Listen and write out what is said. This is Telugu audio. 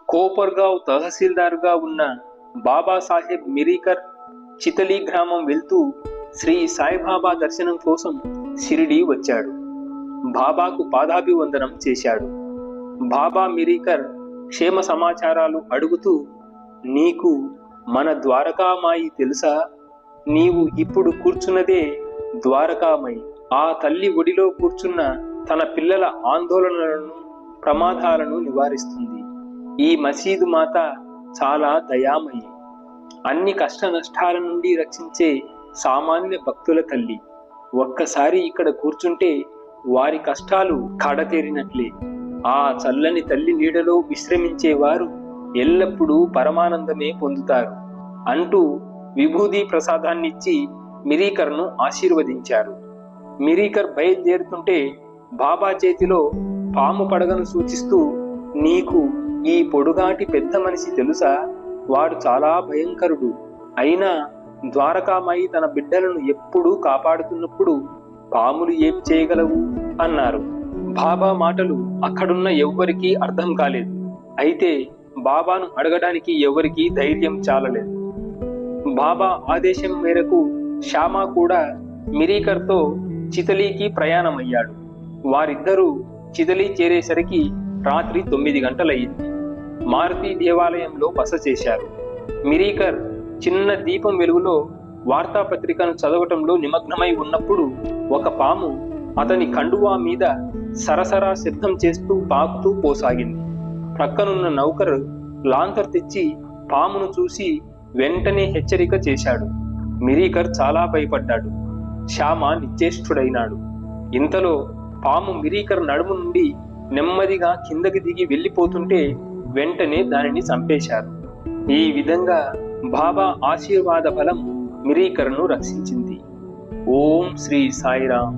కోపర్గావ్ తహసీల్దార్గా ఉన్న బాబాసాహెబ్ మిరీకర్ చితలి గ్రామం వెళ్తూ శ్రీ సాయిబాబా దర్శనం కోసం షిరిడి వచ్చాడు. బాబాకు పాదాభివందనం చేశాడు. బాబా మిరీకర్ క్షేమ సమాచారాలు అడుగుతూ, నీకు మన ద్వారకామాయి తెలుసా? నీవు ఇప్పుడు కూర్చున్నదే ద్వారకామాయి. ఆ తల్లి ఒడిలో కూర్చున్న తన పిల్లల ఆందోళనలను, ప్రమాదాలను నివారిస్తుంది. ఈ మసీదు మాత చాలా దయామయి. అన్ని కష్ట నష్టాల నుండి రక్షించే సామాన్య భక్తుల తల్లి. ఒక్కసారి ఇక్కడ కూర్చుంటే వారి కష్టాలు కడతేరినట్లే. ఆ చల్లని తల్లి నీడలో విశ్రమించేవారు ఎల్లప్పుడూ పరమానందమే పొందుతారు అంటూ విభూది ప్రసాదాన్నిచ్చి మిరీకర్ను ఆశీర్వదించారు. మిరీకర్ బయలుదేరుతుంటే బాబా చేతిలో పాము పడగను సూచిస్తూ, నీకు ఈ పొడుగాటి పెద్ద మనిషి తెలుసా? వాడు చాలా భయంకరుడు. అయినా ద్వారకామాయి తన బిడ్డలను ఎప్పుడూ కాపాడుతున్నప్పుడు పాములు ఏం చేయగలవు అన్నారు. బాబా మాటలు అక్కడున్న ఎవ్వరికీ అర్థం కాలేదు. అయితే బాబాను అడగడానికి ఎవరికీ ధైర్యం చాలలేదు. బాబా ఆదేశం మేరకు శ్యామా కూడా మిరీకర్తో చితలీకి ప్రయాణమయ్యాడు. వారిద్దరూ చితలి చేరేసరికి రాత్రి 9 గంటలయ్యింది. మారుతి దేవాలయంలో బస చేశారు. మిరీకర్ చిన్న దీపం వెలుగులో వార్తాపత్రికను చదవటంలో నిమగ్నమై ఉన్నప్పుడు ఒక పాము అతని కండువా మీద సరసరా శబ్దం చేస్తూ పాకుతూ పోసాగింది. ప్రక్కనున్న నౌకరు లాంతర్ తెచ్చి పామును చూసి వెంటనే హెచ్చరిక చేశాడు. మిరీకర్ చాలా భయపడ్డాడు. శ్యామ నిశ్చేష్టుడైనాడు. ఇంతలో పాము మిరీకర్ నడుము నుండి నెమ్మదిగా కిందకి దిగి వెళ్ళిపోతుంటే వెంటనే దానిని చంపేశారు. ఈ విధంగా బాబా ఆశీర్వాద బలం మిరీకర్ను రక్షించింది. ఓం శ్రీ సాయిరాం.